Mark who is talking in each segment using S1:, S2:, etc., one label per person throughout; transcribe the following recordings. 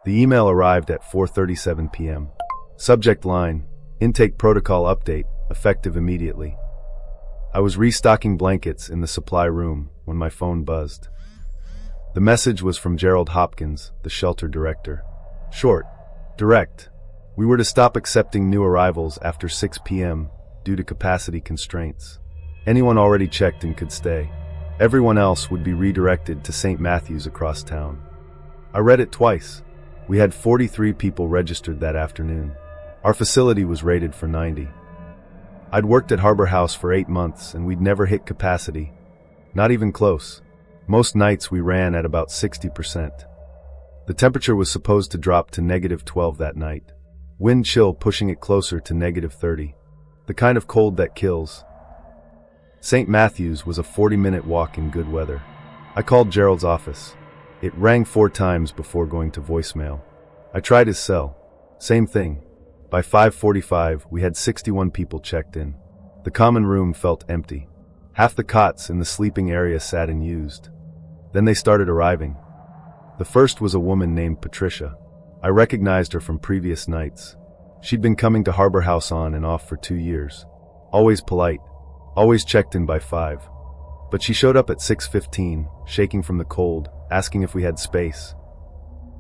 S1: The email arrived at 4:37 p.m. Subject line: Intake Protocol Update, effective immediately. I was restocking blankets in the supply room when my phone buzzed. The message was from Gerald Hopkins, the shelter director. Short, direct. We were to stop accepting new arrivals after 6 p.m. due to capacity constraints. Anyone already checked in could stay. Everyone else would be redirected to St. Matthew's across town. I read it twice. We had 43 people registered that afternoon. Our facility was rated for 90. I'd worked at Harbor House for 8 months and we'd never hit capacity. Not even close. Most nights we ran at about 60%. The temperature was supposed to drop to -12 that night. Wind chill pushing it closer to -30. The kind of cold that kills. St. Matthew's was a 40-minute walk in good weather. I called Gerald's office. It rang 4 times before going to voicemail. I tried his cell. Same thing. By 5:45, we had 61 people checked in. The common room felt empty. Half the cots in the sleeping area sat unused. Then they started arriving. The first was a woman named Patricia. I recognized her from previous nights. She'd been coming to Harbor House on and off for 2 years. Always polite. Always checked in by 5. But she showed up at 6:15, shaking from the cold, asking if we had space.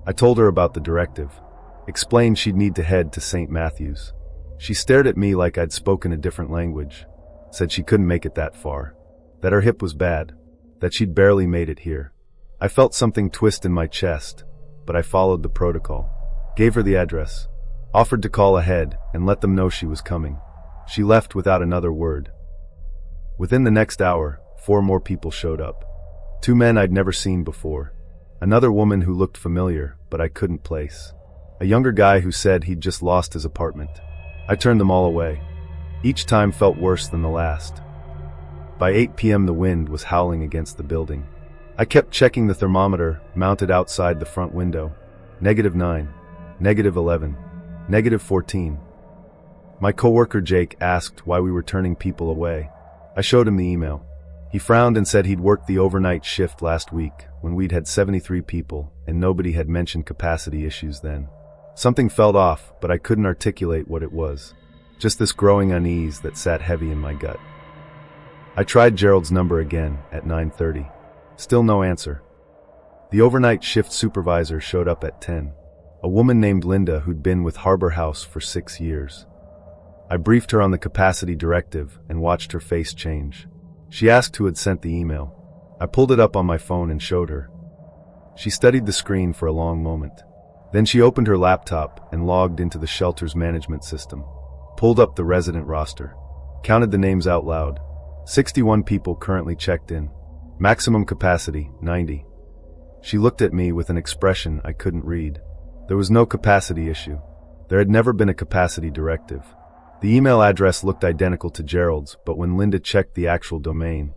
S1: I told her about the directive. Explained she'd need to head to St. Matthew's. She stared at me like I'd spoken a different language. Said she couldn't make it that far. That her hip was bad. That she'd barely made it here. I felt something twist in my chest, but I followed the protocol. Gave her the address. Offered to call ahead and let them know she was coming. She left without another word. Within the next hour, 4 more people showed up. 2 men I'd never seen before. Another woman who looked familiar, but I couldn't place. A younger guy who said he'd just lost his apartment. I turned them all away. Each time felt worse than the last. By 8 p.m. the wind was howling against the building. I kept checking the thermometer mounted outside the front window. -9, -11, -14. My coworker Jake asked why we were turning people away. I showed him the email. He frowned and said he'd worked the overnight shift last week when we'd had 73 people and nobody had mentioned capacity issues then. Something felt off, but I couldn't articulate what it was. Just this growing unease that sat heavy in my gut. I tried Gerald's number again at 9:30. Still no answer. The overnight shift supervisor showed up at 10. A woman named Linda who'd been with Harbor House for 6 years. I briefed her on the capacity directive and watched her face change. She asked who had sent the email. I pulled it up on my phone and showed her. She studied the screen for a long moment. Then she opened her laptop and logged into the shelter's management system. Pulled up the resident roster. Counted the names out loud. 61 people currently checked in. Maximum capacity, 90. She looked at me with an expression I couldn't read. There was no capacity issue. There had never been a capacity directive. The email address looked identical to Gerald's, but when Linda checked the actual domain,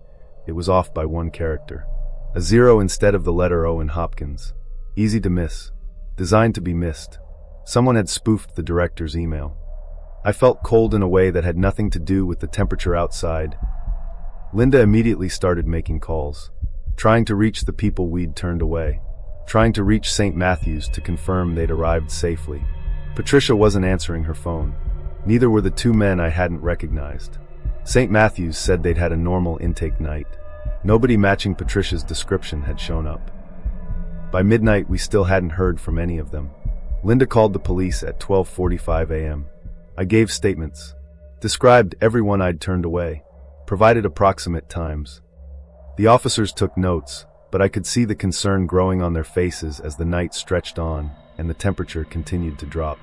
S1: it was off by 1 character. A 0 instead of the letter O in Hopkins. Easy to miss. Designed to be missed. Someone had spoofed the director's email. I felt cold in a way that had nothing to do with the temperature outside. Linda immediately started making calls. Trying to reach the people we'd turned away. Trying to reach St. Matthew's to confirm they'd arrived safely. Patricia wasn't answering her phone. Neither were the 2 men I hadn't recognized. St. Matthew's said they'd had a normal intake night. Nobody matching Patricia's description had shown up. By midnight, we still hadn't heard from any of them. Linda called the police at 12:45 a.m. I gave statements. Described everyone I'd turned away. Provided approximate times. The officers took notes, but I could see the concern growing on their faces as the night stretched on and the temperature continued to drop.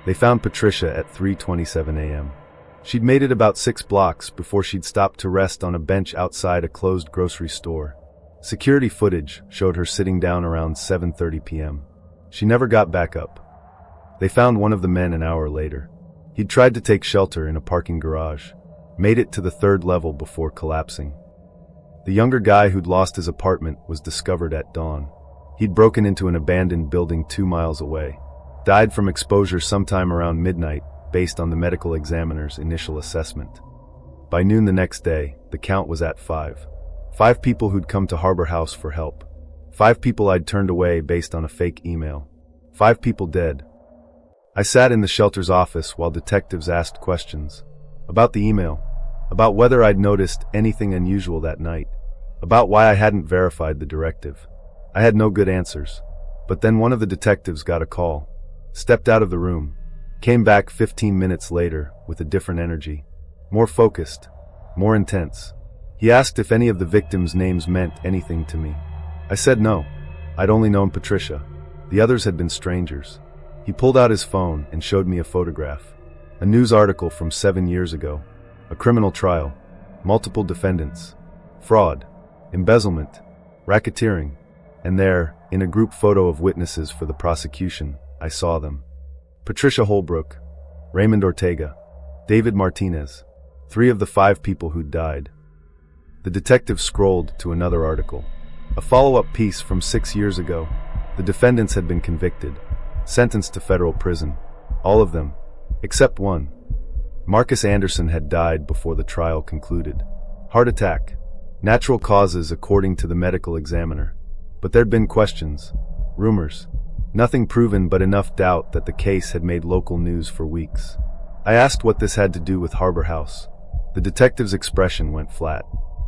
S1: They found Patricia at 3:27 a.m. She'd made it about 6 blocks before she'd stopped to rest on a bench outside a closed grocery store. Security footage showed her sitting down around 7:30 p.m. She never got back up. They found one of the men an hour later. He'd tried to take shelter in a parking garage. Made it to the 3rd level before collapsing. The younger guy who'd lost his apartment was discovered at dawn. He'd broken into an abandoned building 2 miles away. Died from exposure sometime around midnight, based on the medical examiner's initial assessment. By noon the next day, the count was at 5. 5 people who'd come to Harbor House for help. 5 people I'd turned away based on a fake email. 5 people dead. I sat in the shelter's office while detectives asked questions. About the email. About whether I'd noticed anything unusual that night. About why I hadn't verified the directive. I had no good answers. But then one of the detectives got a call. Stepped out of the room. Came back 15 minutes later with a different energy. More focused. More intense. He asked if any of the victims' names meant anything to me. I said no. I'd only known Patricia. The others had been strangers. He pulled out his phone and showed me a photograph. A news article from 7 years ago. A criminal trial. Multiple defendants. Fraud. Embezzlement. Racketeering. And there, in a group photo of witnesses for the prosecution, I saw them. Patricia Holbrook. Raymond Ortega. David Martinez. 3 of the 5 people who'd died. The detective scrolled to another article. A follow-up piece from 6 years ago. The defendants had been convicted. Sentenced to federal prison. All of them. Except one. Marcus Anderson had died before the trial concluded. Heart attack. Natural causes according to the medical examiner. But there'd been questions. Rumors. Nothing proven but enough doubt that the case had made local news for weeks. I asked what this had to do with Harbor House. The detective's expression went flat.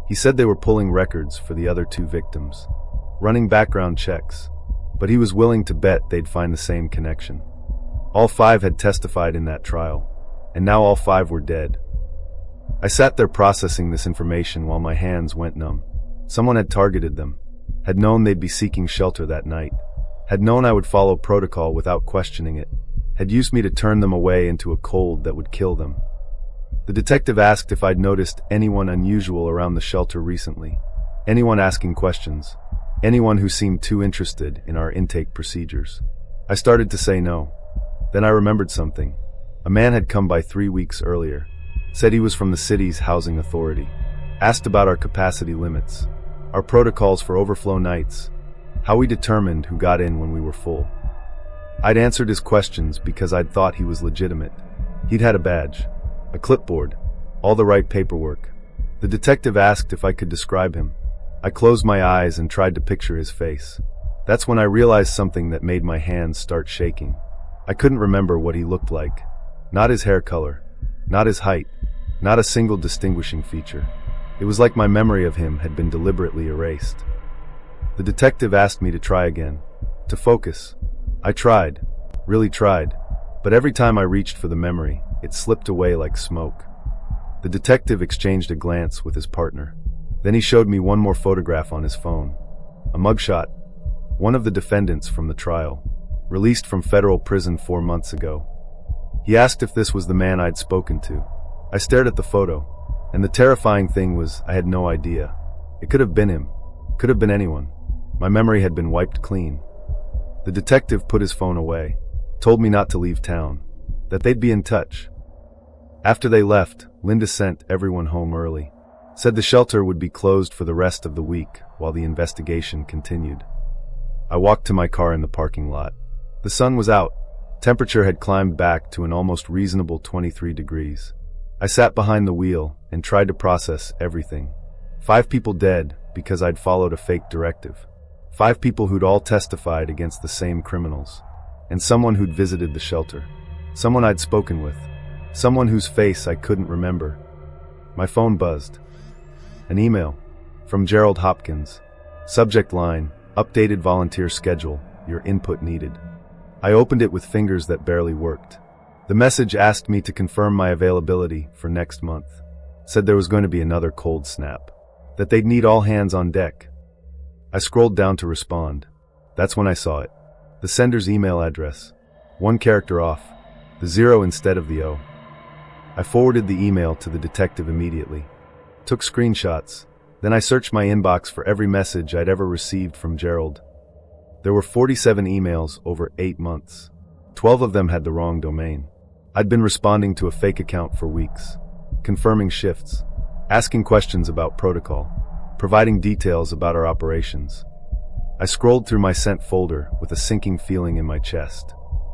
S1: He said they were pulling records for the other 2 victims. Running background checks. But he was willing to bet they'd find the same connection. All 5 had testified in that trial. And now all 5 were dead. I sat there processing this information while my hands went numb. Someone had targeted them. Had known they'd be seeking shelter that night. Had known I would follow protocol without questioning it. Had used me to turn them away into a cold that would kill them. The detective asked if I'd noticed anyone unusual around the shelter recently. Anyone asking questions. Anyone who seemed too interested in our intake procedures. I started to say no. Then I remembered something. A man had come by 3 weeks earlier. Said he was from the city's housing authority. Asked about our capacity limits. Our protocols for overflow nights. How we determined who got in when we were full. I'd answered his questions because I'd thought he was legitimate. He'd had a badge. A clipboard. All the right paperwork. The detective asked if I could describe him. I closed my eyes and tried to picture his face. That's when I realized something that made my hands start shaking. I couldn't remember what he looked like. Not his hair color. Not his height. Not a single distinguishing feature. It was like my memory of him had been deliberately erased. The detective asked me to try again. To focus. I tried. Really tried. But every time I reached for the memory, it slipped away like smoke. The detective exchanged a glance with his partner. Then he showed me one more photograph on his phone. A mugshot. One of the defendants from the trial. Released from federal prison 4 months ago. He asked if this was the man I'd spoken to. I stared at the photo, and the terrifying thing was I had no idea. It could have been him. Could have been anyone. My memory had been wiped clean. The detective put his phone away. Told me not to leave town. That they'd be in touch. After they left, Linda sent everyone home early. Said the shelter would be closed for the rest of the week while the investigation continued. I walked to my car in the parking lot. The sun was out. Temperature had climbed back to an almost reasonable 23 degrees. I sat behind the wheel and tried to process everything. 5 people dead because I'd followed a fake directive. 5 people who'd all testified against the same criminals. And someone who'd visited the shelter. Someone I'd spoken with. Someone whose face I couldn't remember. My phone buzzed. An email. From Gerald Hopkins. Subject line, updated volunteer schedule, your input needed. I opened it with fingers that barely worked. The message asked me to confirm my availability for next month. Said there was going to be another cold snap. That they'd need all hands on deck. I scrolled down to respond. That's when I saw it. The sender's email address. 1 character off. The 0 instead of the O. I forwarded the email to the detective immediately. Took screenshots. Then I searched my inbox for every message I'd ever received from Gerald. There were 47 emails over 8 months. 12 of them had the wrong domain. I'd been responding to a fake account for weeks. Confirming shifts. Asking questions about protocol. Providing details about our operations. I scrolled through my sent folder with a sinking feeling in my chest.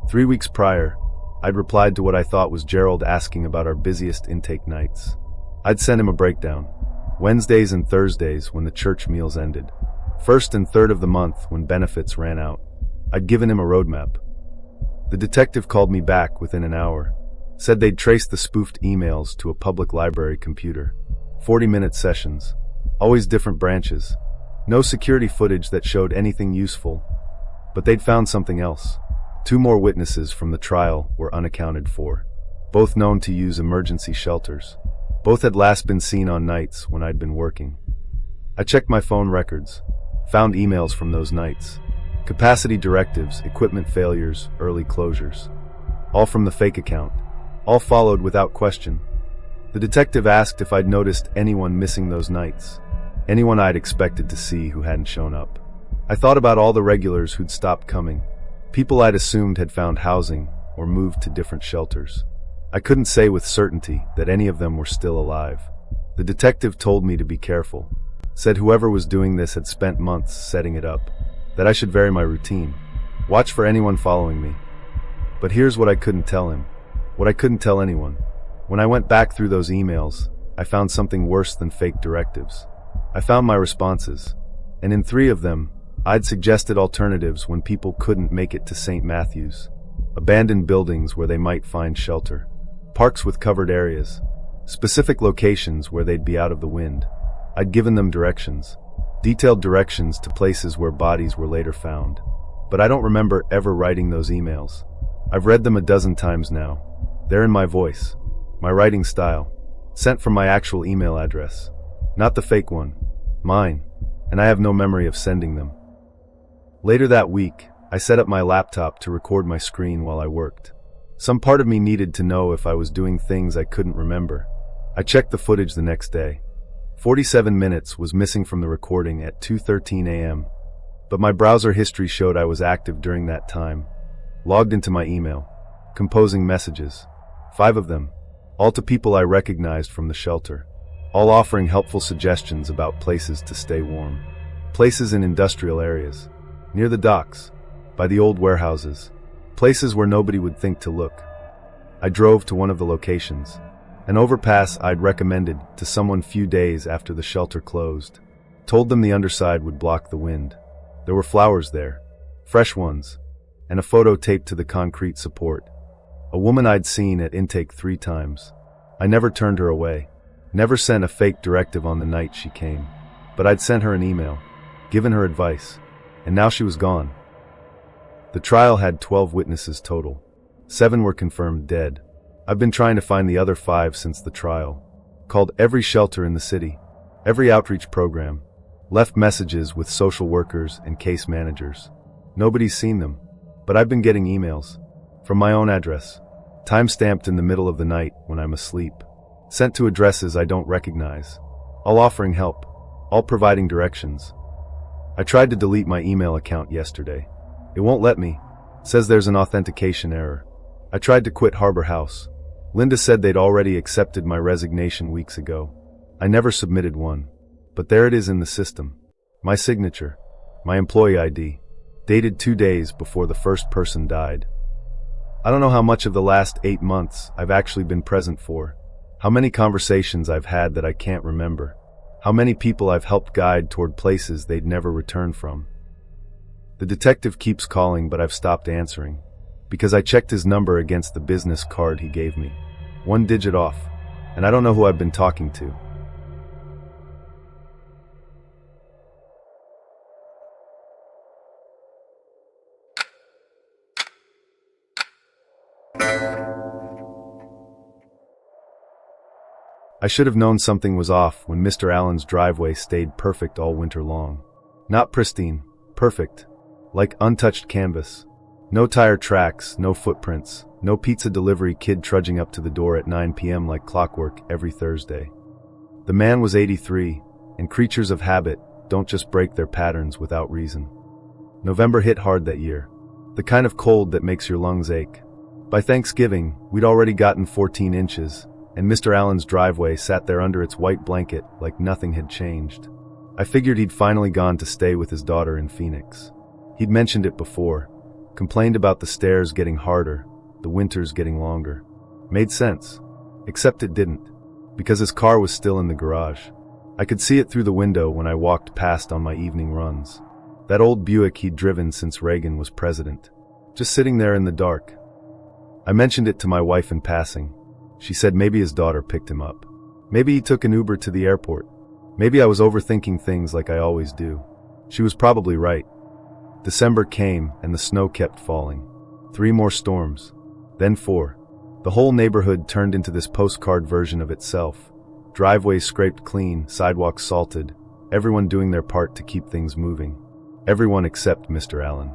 S1: 3 weeks prior, I'd replied to what I thought was Gerald asking about our busiest intake nights. I'd sent him a breakdown. Wednesdays and Thursdays when the church meals ended. 1st and 3rd of the month when benefits ran out. I'd given him a roadmap. The detective called me back within an hour. Said they'd traced the spoofed emails to a public library computer. 40-minute sessions. Always different branches. No security footage that showed anything useful. But they'd found something else. 2 more witnesses from the trial were unaccounted for. Both known to use emergency shelters. Both had last been seen on nights when I'd been working. I checked my phone records. Found emails from those nights. Capacity directives, equipment failures, early closures. All from the fake account. All followed without question. The detective asked if I'd noticed anyone missing those nights. Anyone I'd expected to see who hadn't shown up. I thought about all the regulars who'd stopped coming. People I'd assumed had found housing or moved to different shelters. I couldn't say with certainty that any of them were still alive. The detective told me to be careful. Said whoever was doing this had spent months setting it up. That I should vary my routine. Watch for anyone following me. But here's what I couldn't tell him. What I couldn't tell anyone. When I went back through those emails, I found something worse than fake directives. I found my responses. And in 3 of them, I'd suggested alternatives when people couldn't make it to St. Matthew's. Abandoned buildings where they might find shelter. Parks with covered areas. Specific locations where they'd be out of the wind. I'd given them directions. Detailed directions to places where bodies were later found. But I don't remember ever writing those emails. I've read them a dozen times now. They're in my voice. My writing style. Sent from my actual email address. Not the fake one. Mine. And I have no memory of sending them. Later that week, I set up my laptop to record my screen while I worked. Some part of me needed to know if I was doing things I couldn't remember. I checked the footage the next day. 47 minutes was missing from the recording at 2:13 a.m. But my browser history showed I was active during that time. Logged into my email. Composing messages. 5 of them. All to people I recognized from the shelter. All offering helpful suggestions about places to stay warm. Places in industrial areas. Near the docks. By the old warehouses. Places where nobody would think to look. I drove to one of the locations. An overpass I'd recommended to someone few days after the shelter closed. Told them the underside would block the wind. There were flowers there. Fresh ones. And a photo taped to the concrete support. A woman I'd seen at intake 3 times. I never turned her away. Never sent a fake directive on the night she came. But I'd sent her an email. Given her advice. And now she was gone. The trial had 12 witnesses total. 7 were confirmed dead. I've been trying to find the other 5 since the trial. Called every shelter in the city. Every outreach program. Left messages with social workers and case managers. Nobody's seen them. But I've been getting emails. From my own address. Time-stamped in the middle of the night when I'm asleep. Sent to addresses I don't recognize. All offering help. All providing directions. I tried to delete my email account yesterday. It won't let me. Says there's an authentication error. I tried to quit Harbor House. Linda said they'd already accepted my resignation weeks ago. I never submitted one. But there it is in the system. My signature. My employee ID. Dated 2 days before the first person died. I don't know how much of the last 8 months I've actually been present for. How many conversations I've had that I can't remember. How many people I've helped guide toward places they'd never return from. The detective keeps calling, but I've stopped answering. Because I checked his number against the business card he gave me. 1 digit off. And I don't know who I've been talking to. I should have known something was off when Mr. Allen's driveway stayed perfect all winter long. Not pristine, perfect. Like untouched canvas. No tire tracks, no footprints, no pizza delivery kid trudging up to the door at 9 p.m. like clockwork every Thursday. The man was 83, and creatures of habit don't just break their patterns without reason. November hit hard that year. The kind of cold that makes your lungs ache. By Thanksgiving, we'd already gotten 14 inches, and Mr. Allen's driveway sat there under its white blanket like nothing had changed. I figured he'd finally gone to stay with his daughter in Phoenix. He'd mentioned it before. Complained about the stairs getting harder, the winters getting longer. Made sense. Except it didn't. Because his car was still in the garage. I could see it through the window when I walked past on my evening runs. That old Buick he'd driven since Reagan was president. Just sitting there in the dark. I mentioned it to my wife in passing. She said maybe his daughter picked him up. Maybe he took an Uber to the airport. Maybe I was overthinking things like I always do. She was probably right. December came and the snow kept falling. 3 more storms. Then 4. The whole neighborhood turned into this postcard version of itself. Driveways scraped clean, sidewalks salted, everyone doing their part to keep things moving. Everyone except Mr. Allen.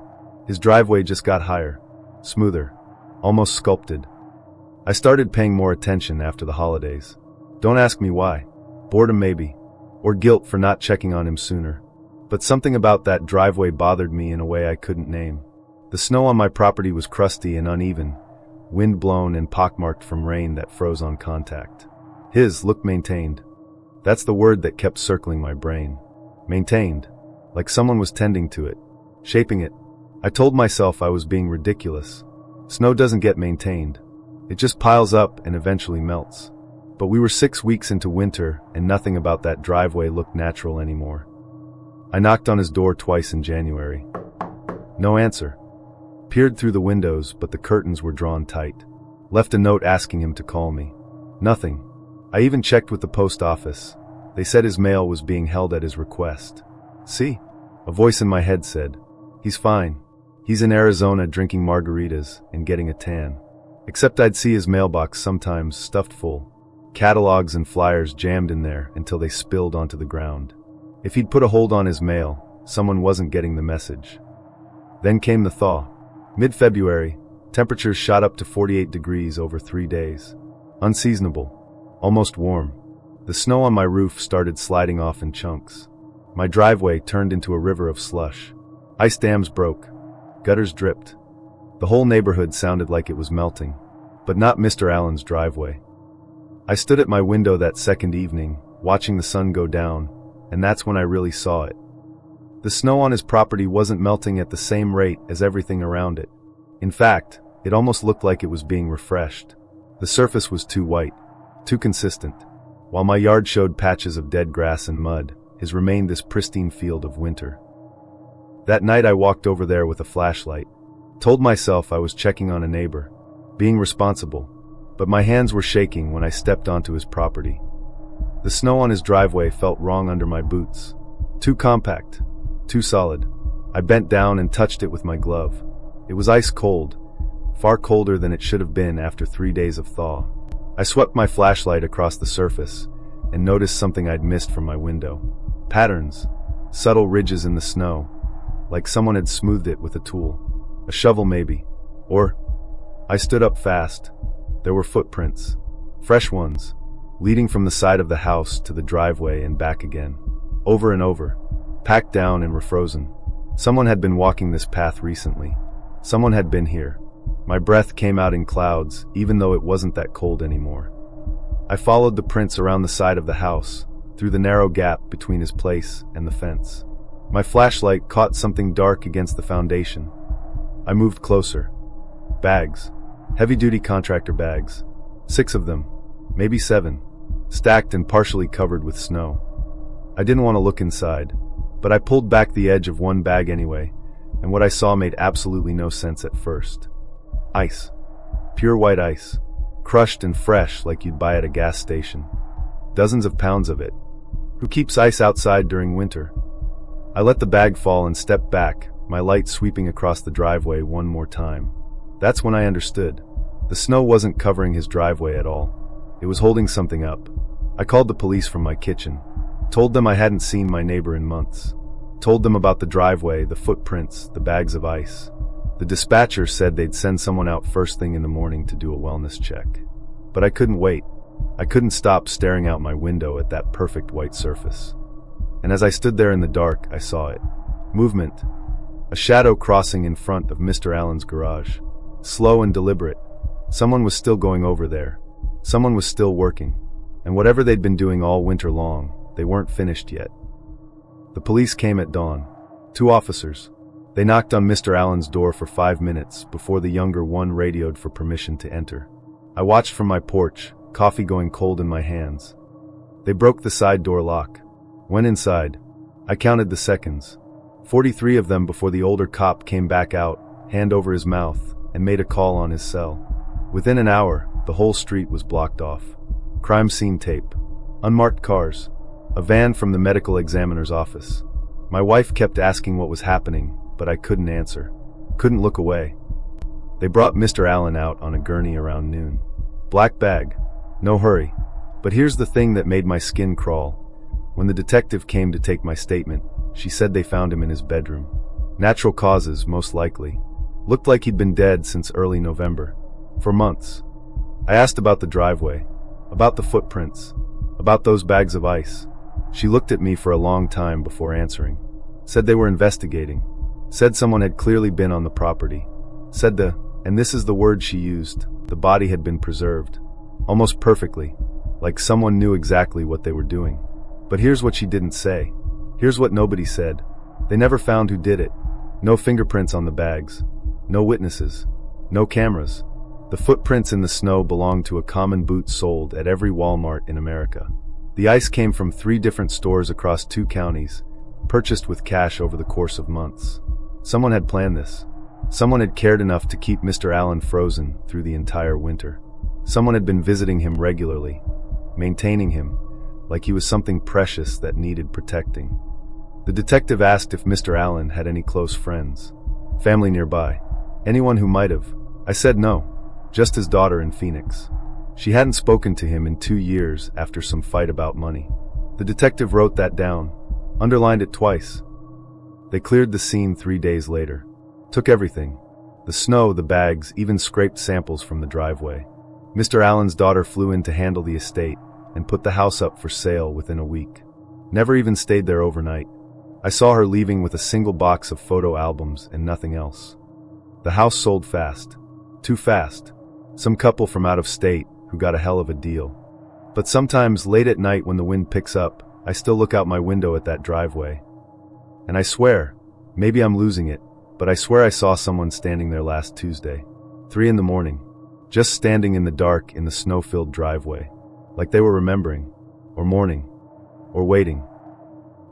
S1: His driveway just got higher, smoother, almost sculpted. I started paying more attention after the holidays. Don't ask me why. Boredom maybe, or guilt for not checking on him sooner. But something about that driveway bothered me in a way I couldn't name. The snow on my property was crusty and uneven, wind-blown and pockmarked from rain that froze on contact. His looked maintained. That's the word that kept circling my brain. Maintained. Like someone was tending to it, shaping it. I told myself I was being ridiculous. Snow doesn't get maintained. It just piles up and eventually melts. But we were 6 weeks into winter and nothing about that driveway looked natural anymore. I knocked on his door twice in January. No answer. Peered through the windows, but the curtains were drawn tight. Left a note asking him to call me. Nothing. I even checked with the post office. They said his mail was being held at his request. See? A voice in my head said, he's fine. He's in Arizona drinking margaritas and getting a tan. Except I'd see his mailbox sometimes stuffed full. Catalogs and flyers jammed in there until they spilled onto the ground. If he'd put a hold on his mail, someone wasn't getting the message. Then came the thaw. Mid-February, temperatures shot up to 48 degrees over 3 days. Unseasonable. Almost warm. The snow on my roof started sliding off in chunks. My driveway turned into a river of slush. Ice dams broke. Gutters dripped. The whole neighborhood sounded like it was melting. But not Mr. Allen's driveway. I stood at my window that second evening, watching the sun go down, and that's when I really saw it. The snow on his property wasn't melting at the same rate as everything around it. In fact, it almost looked like it was being refreshed. The surface was too white, too consistent. While my yard showed patches of dead grass and mud, his remained this pristine field of winter. That night I walked over there with a flashlight. Told myself I was checking on a neighbor, being responsible, but my hands were shaking when I stepped onto his property. The snow on his driveway felt wrong under my boots. Too compact, too solid. I bent down and touched it with my glove. It was ice cold, far colder than it should have been after 3 days of thaw. I swept my flashlight across the surface and noticed something I'd missed from my window. Patterns, subtle ridges in the snow, like someone had smoothed it with a tool. A shovel maybe. Or, I stood up fast. There were footprints. Fresh ones, leading from the side of the house to the driveway and back again. Over and over. Packed down and refrozen. Someone had been walking this path recently. Someone had been here. My breath came out in clouds, even though it wasn't that cold anymore. I followed the prints around the side of the house, through the narrow gap between his place and the fence. My flashlight caught something dark against the foundation. I moved closer. Bags. Heavy-duty contractor bags. 6 of them. Maybe 7. Stacked and partially covered with snow. I didn't want to look inside, but I pulled back the edge of one bag anyway, and what I saw made absolutely no sense at first. Ice. Pure white ice. Crushed and fresh like you'd buy at a gas station. Dozens of pounds of it. Who keeps ice outside during winter? I let the bag fall and stepped back, my light sweeping across the driveway one more time. That's when I understood. The snow wasn't covering his driveway at all. It was holding something up. I called the police from my kitchen. Told them I hadn't seen my neighbor in months. Told them about the driveway, the footprints, the bags of ice. The dispatcher said they'd send someone out first thing in the morning to do a wellness check. But I couldn't wait. I couldn't stop staring out my window at that perfect white surface. And as I stood there in the dark, I saw it. Movement. A shadow crossing in front of Mr. Allen's garage. Slow and deliberate. Someone was still going over there. Someone was still working. And whatever they'd been doing all winter long, they weren't finished yet. The police came at dawn. 2 officers. They knocked on Mr. Allen's door for 5 minutes before the younger one radioed for permission to enter. I watched from my porch, coffee going cold in my hands. They broke the side door lock. Went inside. I counted the seconds. 43 of them before the older cop came back out, hand over his mouth, and made a call on his cell. Within an hour, the whole street was blocked off. Crime scene tape. Unmarked cars. A van from the medical examiner's office. My wife kept asking what was happening, but I couldn't answer. Couldn't look away. They brought Mr. Allen out on a gurney around noon. Black bag. No hurry. But here's the thing that made my skin crawl. When the detective came to take my statement, she said they found him in his bedroom. Natural causes, most likely. Looked like he'd been dead since early November. For months. I asked about the driveway. About the footprints. About those bags of ice. She looked at me for a long time before answering. Said they were investigating. Said someone had clearly been on the property. Said and this is the word she used, the body had been preserved. Almost perfectly. Like someone knew exactly what they were doing. But here's what she didn't say. Here's what nobody said. They never found who did it. No fingerprints on the bags. No witnesses. No cameras. The footprints in the snow belonged to a common boot sold at every Walmart in America. The ice came from 3 different stores across 2 counties, purchased with cash over the course of months. Someone had planned this. Someone had cared enough to keep Mr. Allen frozen through the entire winter. Someone had been visiting him regularly, maintaining him, like he was something precious that needed protecting. The detective asked if Mr. Allen had any close friends, family nearby, anyone who might have. I said no, just his daughter in Phoenix. She hadn't spoken to him in 2 years after some fight about money. The detective wrote that down, underlined it twice. They cleared the scene 3 days later. Took everything. The snow, the bags, even scraped samples from the driveway. Mr. Allen's daughter flew in to handle the estate and put the house up for sale within a week. Never even stayed there overnight. I saw her leaving with a single box of photo albums and nothing else. The house sold fast. Too fast. Some couple from out of state who got a hell of a deal. But sometimes late at night when the wind picks up, I still look out my window at that driveway. And I swear, maybe I'm losing it, but I swear I saw someone standing there last Tuesday. 3 in the morning. Just standing in the dark in the snow-filled driveway. Like they were remembering, or mourning, or waiting.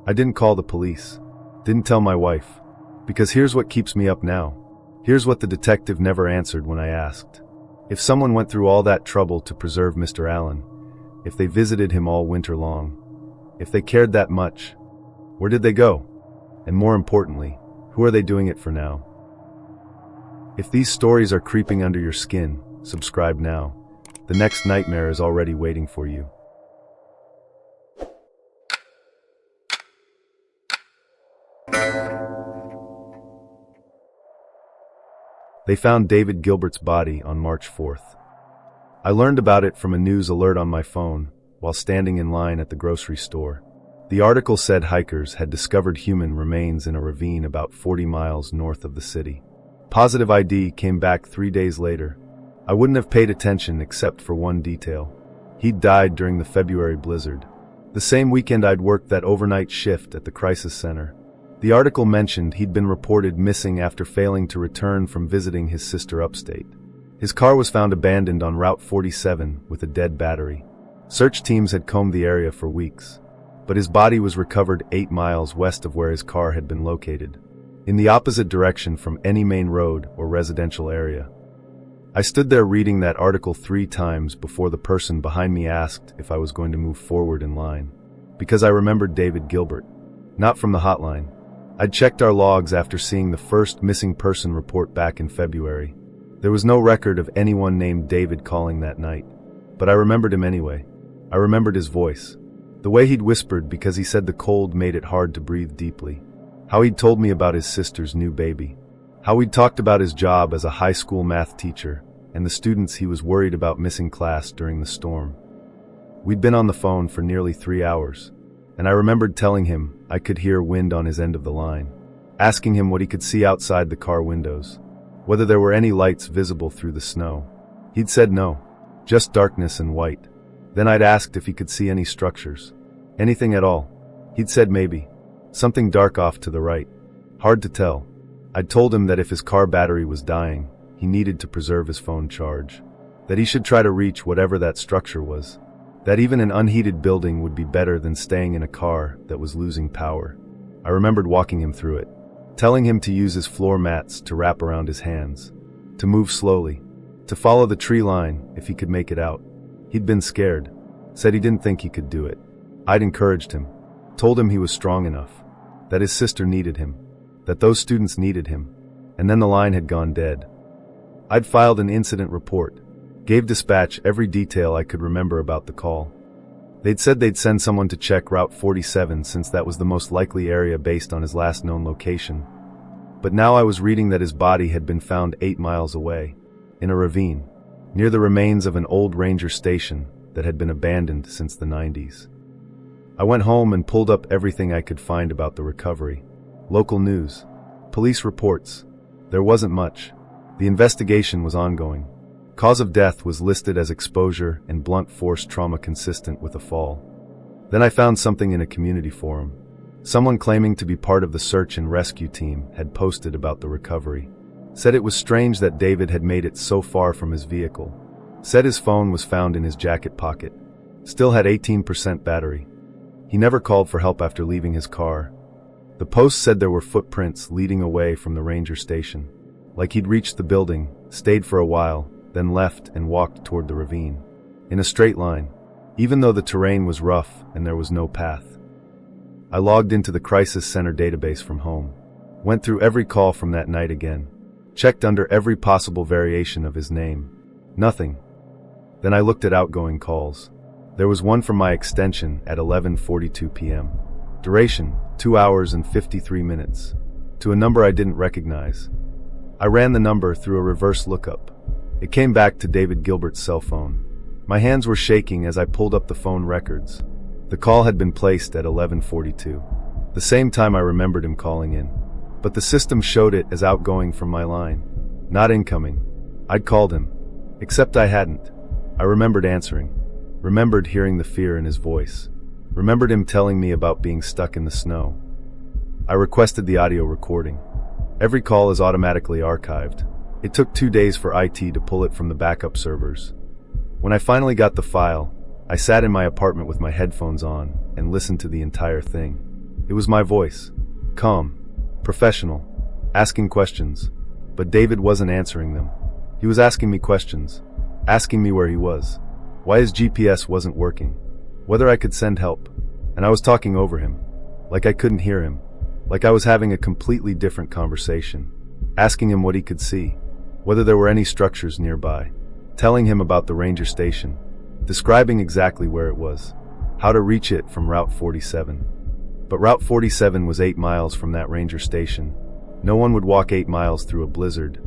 S1: I didn't call the police. Didn't tell my wife. Because here's what keeps me up now. Here's what the detective never answered when I asked. If someone went through all that trouble to preserve Mr. Allen, if they visited him all winter long, if they cared that much, where did they go? And more importantly, who are they doing it for now? If these stories are creeping under your skin, subscribe now. The next nightmare is already waiting for you. They found David Gilbert's body on March 4th. I learned about it from a news alert on my phone while standing in line at the grocery store. The article said hikers had discovered human remains in a ravine about 40 miles north of the city. Positive ID came back 3 days later. I wouldn't have paid attention except for one detail. He'd died during the February blizzard. The same weekend I'd worked that overnight shift at the crisis center. The article mentioned he'd been reported missing after failing to return from visiting his sister upstate. His car was found abandoned on Route 47 with a dead battery. Search teams had combed the area for weeks, but his body was recovered 8 miles west of where his car had been located, in the opposite direction from any main road or residential area. I stood there reading that article 3 times before the person behind me asked if I was going to move forward in line, because I remembered David Gilbert, not from the hotline. I'd checked our logs after seeing the first missing person report back in February. There was no record of anyone named David calling that night, but I remembered him anyway. I remembered his voice, the way he'd whispered because he said the cold made it hard to breathe deeply, how he'd told me about his sister's new baby, how we'd talked about his job as a high school math teacher and the students he was worried about missing class during the storm. We'd been on the phone for nearly 3 hours, and I remembered telling him I could hear wind on his end of the line, asking him what he could see outside the car windows, whether there were any lights visible through the snow. He'd said no, just darkness and white. Then I'd asked if he could see any structures, anything at all. He'd said maybe, something dark off to the right. Hard to tell. I'd told him that if his car battery was dying, he needed to preserve his phone charge, that he should try to reach whatever that structure was. That even an unheated building would be better than staying in a car that was losing power. I remembered walking him through it, telling him to use his floor mats to wrap around his hands, to move slowly, to follow the tree line if he could make it out. He'd been scared, said he didn't think he could do it. I'd encouraged him, told him he was strong enough, that his sister needed him, that those students needed him, and then the line had gone dead. I'd filed an incident report, gave dispatch every detail I could remember about the call. They'd said they'd send someone to check Route 47 since that was the most likely area based on his last known location. But now I was reading that his body had been found 8 miles away, in a ravine, near the remains of an old ranger station that had been abandoned since the 90s. I went home and pulled up everything I could find about the recovery. Local news, police reports. There wasn't much. The investigation was ongoing. Cause of death was listed as exposure and blunt force trauma consistent with a fall. Then I found something in a community forum. Someone claiming to be part of the search and rescue team had posted about the recovery. Said it was strange that David had made it so far from his vehicle. Said his phone was found in his jacket pocket. Still had 18% battery. He never called for help after leaving his car. The post said there were footprints leading away from the ranger station. Like he'd reached the building, stayed for a while, then left and walked toward the ravine. In a straight line, even though the terrain was rough and there was no path. I logged into the crisis center database from home. Went through every call from that night again. Checked under every possible variation of his name. Nothing. Then I looked at outgoing calls. There was one from my extension at 11:42 p.m. Duration, 2 hours and 53 minutes. To a number I didn't recognize. I ran the number through a reverse lookup. It came back to David Gilbert's cell phone. My hands were shaking as I pulled up the phone records. The call had been placed at 11:42. The same time I remembered him calling in. But the system showed it as outgoing from my line. Not incoming. I'd called him. Except I hadn't. I remembered answering. Remembered hearing the fear in his voice. Remembered him telling me about being stuck in the snow. I requested the audio recording. Every call is automatically archived. It took 2 days for IT to pull it from the backup servers. When I finally got the file, I sat in my apartment with my headphones on and listened to the entire thing. It was my voice. Calm. Professional. Asking questions. But David wasn't answering them. He was asking me questions. Asking me where he was. Why his GPS wasn't working. Whether I could send help. And I was talking over him. Like I couldn't hear him. Like I was having a completely different conversation. Asking him what he could see. Whether there were any structures nearby. Telling him about the ranger station. Describing exactly where it was. How to reach it from Route 47. But Route 47 was 8 miles from that ranger station. No one would walk 8 miles through a blizzard.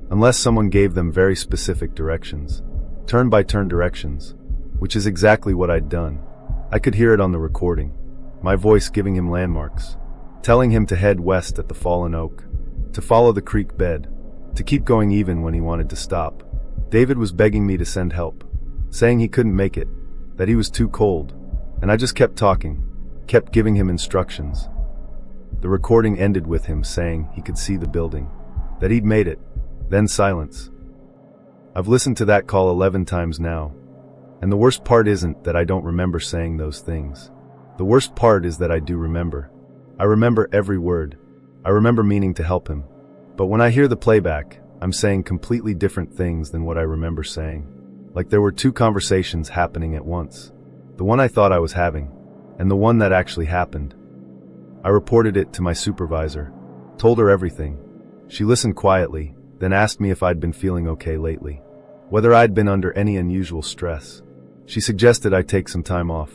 S1: Unless someone gave them very specific directions. Turn-by-turn directions. Which is exactly what I'd done. I could hear it on the recording. My voice giving him landmarks. Telling him to head west at the fallen oak. To follow the creek bed. To keep going even when he wanted to stop. David was begging me to send help. Saying he couldn't make it. That he was too cold. And I just kept talking. Kept giving him instructions. The recording ended with him saying he could see the building. That he'd made it. Then silence. I've listened to that call 11 times now. And the worst part isn't that I don't remember saying those things. The worst part is that I do remember. I remember every word. I remember meaning to help him. But when I hear the playback, I'm saying completely different things than what I remember saying. Like there were 2 conversations happening at once. The one I thought I was having, and the one that actually happened. I reported it to my supervisor. Told her everything. She listened quietly, then asked me if I'd been feeling okay lately. Whether I'd been under any unusual stress. She suggested I take some time off.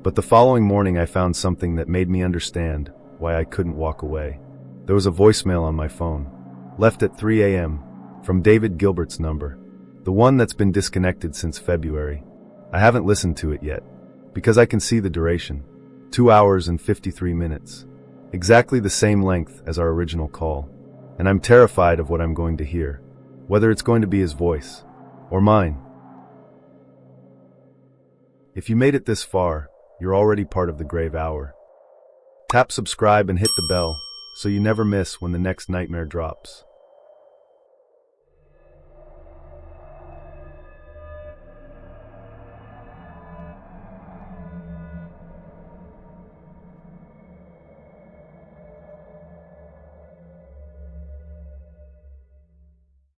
S1: But the following morning I found something that made me understand why I couldn't walk away. There was a voicemail on my phone. Left at 3 a.m. from David Gilbert's number. The one that's been disconnected since February. I haven't listened to it yet. Because I can see the duration. 2 hours and 53 minutes. Exactly the same length as our original call. And I'm terrified of what I'm going to hear. Whether it's going to be his voice. Or mine. If you made it this far, you're already part of the Grave Hour. Tap subscribe and hit the bell so you never miss when the next nightmare drops.